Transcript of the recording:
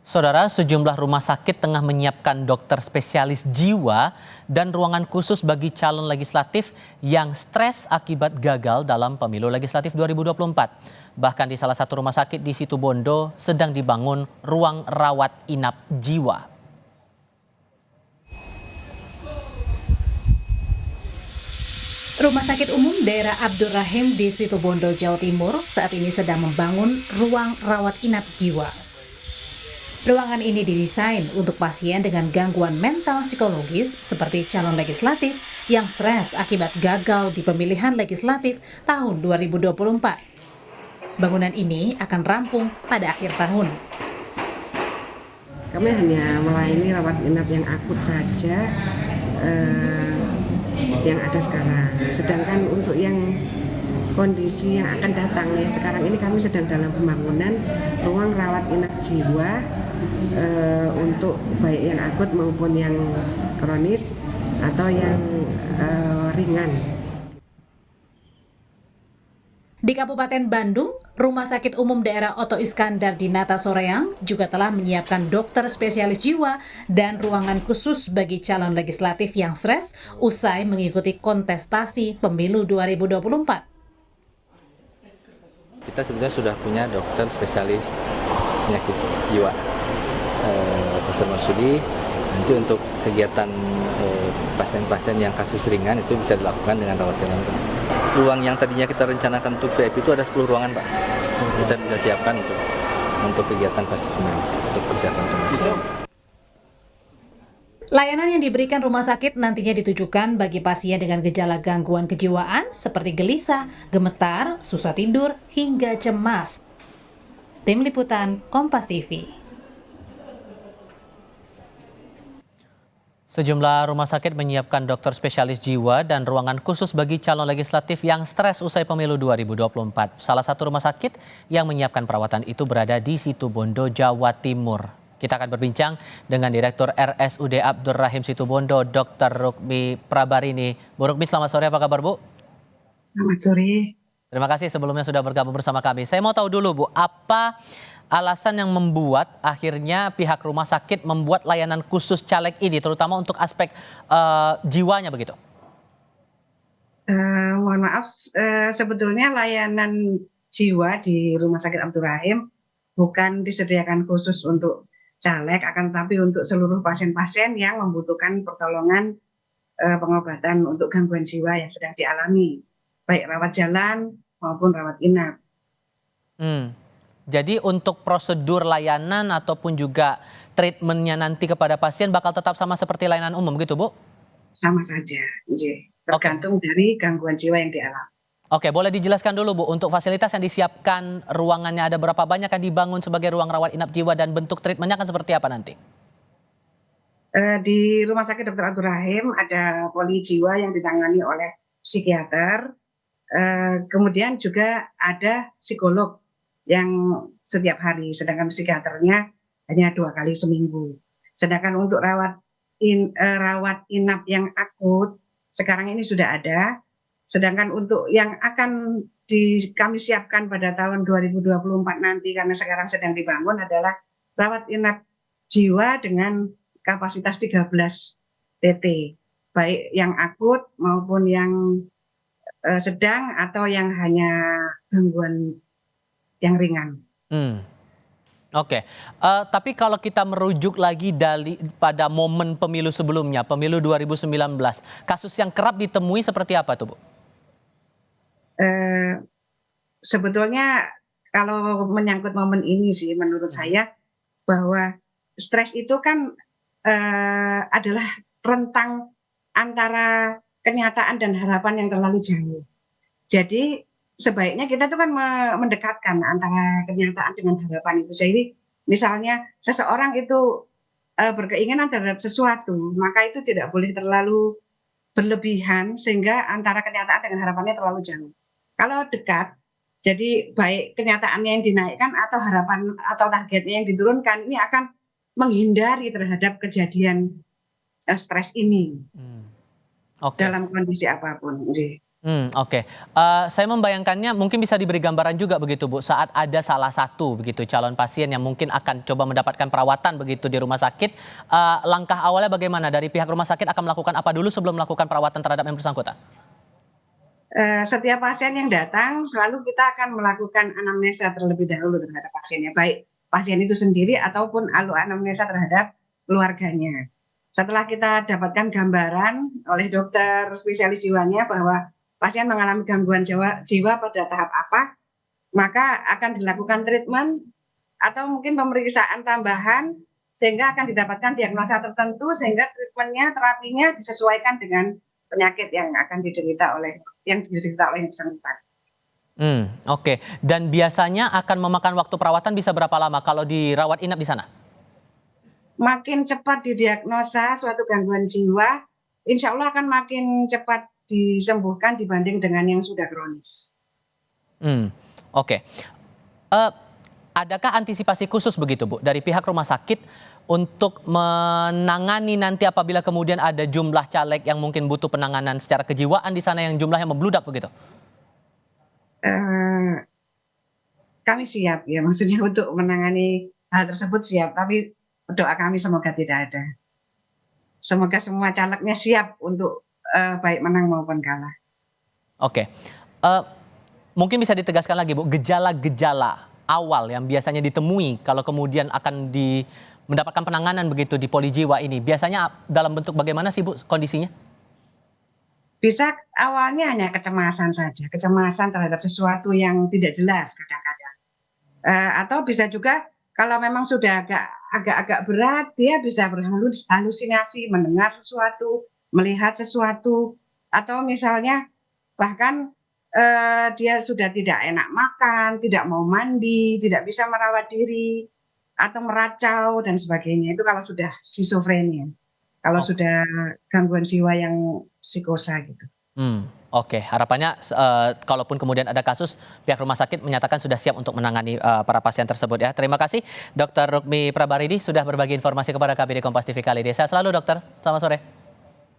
Saudara, sejumlah rumah sakit tengah menyiapkan dokter spesialis jiwa dan ruangan khusus bagi calon legislatif yang stres akibat gagal dalam pemilu legislatif 2024. Bahkan di salah satu rumah sakit di Situbondo sedang dibangun ruang rawat inap jiwa. Rumah Sakit Umum Daerah Abdur Rahim di Situbondo, Jawa Timur saat ini sedang membangun ruang rawat inap jiwa. Ruangan ini didesain untuk pasien dengan gangguan mental psikologis seperti calon legislatif yang stres akibat gagal di pemilihan legislatif tahun 2024. Bangunan ini akan rampung pada akhir tahun. Kami hanya melayani rawat inap yang akut saja yang ada sekarang. Sedangkan untuk yang kondisi yang akan datang ya sekarang ini kami sedang dalam pembangunan ruang rawat inap jiwa untuk baik yang akut maupun yang kronis atau yang ringan. Di Kabupaten Bandung, Rumah Sakit Umum Daerah Oto Iskandar di Nata Soreang juga telah menyiapkan dokter spesialis jiwa dan ruangan khusus bagi calon legislatif yang stres usai mengikuti kontestasi pemilu 2024. Kita sebenarnya sudah punya dokter spesialis penyakit jiwa, Dr. Marsudi. Nanti untuk kegiatan pasien-pasien yang kasus ringan itu bisa dilakukan dengan rawat jalan. Ruang yang tadinya kita rencanakan untuk VIP itu ada 10 ruangan, Pak. Kita bisa siapkan untuk kegiatan pasien untuk persiapan pemilu. Layanan yang diberikan rumah sakit nantinya ditujukan bagi pasien dengan gejala gangguan kejiwaan seperti gelisah, gemetar, susah tidur, hingga cemas. Tim Liputan Kompas TV. Sejumlah rumah sakit menyiapkan dokter spesialis jiwa dan ruangan khusus bagi calon legislatif yang stres usai pemilu 2024. Salah satu rumah sakit yang menyiapkan perawatan itu berada di Situbondo, Jawa Timur. Kita akan berbincang dengan Direktur RSUD Abdur Rahim Situbondo, Dr. Rukmi Prabarini. Bu Rukmi, selamat sore, apa kabar Bu? Selamat sore. Terima kasih sebelumnya sudah bergabung bersama kami. Saya mau tahu dulu Bu, apa alasan yang membuat akhirnya pihak rumah sakit membuat layanan khusus caleg ini, terutama untuk aspek jiwanya begitu? Mohon maaf, sebetulnya layanan jiwa di Rumah Sakit Abdur Rahim bukan disediakan khusus untuk caleg, akan tetapi untuk seluruh pasien-pasien yang membutuhkan pertolongan pengobatan untuk gangguan jiwa yang sedang dialami, baik rawat jalan maupun rawat inap. Jadi untuk prosedur layanan ataupun juga treatmentnya nanti kepada pasien bakal tetap sama seperti layanan umum gitu Bu? Sama saja, tergantung dari gangguan jiwa yang dialami. Oke, boleh dijelaskan dulu Bu, untuk fasilitas yang disiapkan ruangannya ada berapa banyak yang dibangun sebagai ruang rawat inap jiwa dan bentuk treatmentnya akan seperti apa nanti? Di Rumah Sakit Dr. Abdur Rahim ada poli jiwa yang ditangani oleh psikiater, kemudian juga ada psikolog yang setiap hari, sedangkan psikiaternya hanya 2 kali seminggu. Sedangkan untuk rawat inap yang akut sekarang ini sudah ada. Sedangkan untuk yang akan kami siapkan pada tahun 2024 nanti karena sekarang sedang dibangun adalah rawat inap jiwa dengan kapasitas 13 TT, baik yang akut maupun yang sedang atau yang hanya gangguan yang ringan. Oke, tapi kalau kita merujuk lagi pada momen pemilu sebelumnya, pemilu 2019, kasus yang kerap ditemui seperti apa tuh Bu? Sebetulnya kalau menyangkut momen ini sih menurut saya bahwa stres itu kan adalah rentang antara kenyataan dan harapan yang terlalu jauh. Jadi sebaiknya kita tuh kan mendekatkan antara kenyataan dengan harapan itu. Jadi misalnya seseorang itu berkeinginan terhadap sesuatu, maka itu tidak boleh terlalu berlebihan sehingga antara kenyataan dengan harapannya terlalu jauh. Kalau dekat, jadi baik kenyataannya yang dinaikkan atau harapan atau targetnya yang diturunkan, ini akan menghindari terhadap kejadian stres ini dalam kondisi apapun. Oke. Saya membayangkannya mungkin bisa diberi gambaran juga begitu Bu, saat ada salah satu begitu calon pasien yang mungkin akan coba mendapatkan perawatan begitu di rumah sakit, langkah awalnya bagaimana? Dari pihak rumah sakit akan melakukan apa dulu sebelum melakukan perawatan terhadap yang bersangkutan? Setiap pasien yang datang selalu kita akan melakukan anamnesa terlebih dahulu terhadap pasiennya, baik pasien itu sendiri ataupun anamnesa terhadap keluarganya. Setelah kita dapatkan gambaran oleh dokter spesialis jiwanya bahwa pasien mengalami gangguan jiwa pada tahap apa, maka akan dilakukan treatment atau mungkin pemeriksaan tambahan sehingga akan didapatkan diagnosa tertentu sehingga treatmentnya, terapinya disesuaikan dengan penyakit yang diderita oleh yang bersangkutan. Oke. Dan biasanya akan memakan waktu perawatan bisa berapa lama kalau dirawat inap di sana? Makin cepat didiagnosa suatu gangguan jiwa, insya Allah akan makin cepat disembuhkan dibanding dengan yang sudah kronis. Oke. Adakah antisipasi khusus begitu Bu dari pihak rumah sakit untuk menangani nanti apabila kemudian ada jumlah caleg yang mungkin butuh penanganan secara kejiwaan di sana yang jumlahnya membludak begitu? Kami siap ya, maksudnya untuk menangani hal tersebut siap, tapi doa kami semoga tidak ada. Semoga semua calegnya siap untuk baik menang maupun kalah. Oke. Mungkin bisa ditegaskan lagi Bu, gejala-gejala awal yang biasanya ditemui kalau kemudian akan mendapatkan penanganan begitu di poli jiwa ini, biasanya dalam bentuk bagaimana sih Bu kondisinya? Bisa awalnya hanya kecemasan saja, kecemasan terhadap sesuatu yang tidak jelas kadang-kadang. Atau bisa juga kalau memang sudah agak berat, dia bisa berhalusinasi, mendengar sesuatu, melihat sesuatu, atau misalnya bahkan dia sudah tidak enak makan, tidak mau mandi, tidak bisa merawat diri, atau meracau dan sebagainya. Itu kalau sudah skizofrenia. Kalau sudah gangguan jiwa yang psikosa gitu. Oke. Harapannya kalaupun kemudian ada kasus, pihak rumah sakit menyatakan sudah siap untuk menangani para pasien tersebut ya. Terima kasih Dr. Rukmi Prabaridi sudah berbagi informasi kepada kami di Kompas TV kali ini. Sehat selalu dokter, selamat sore.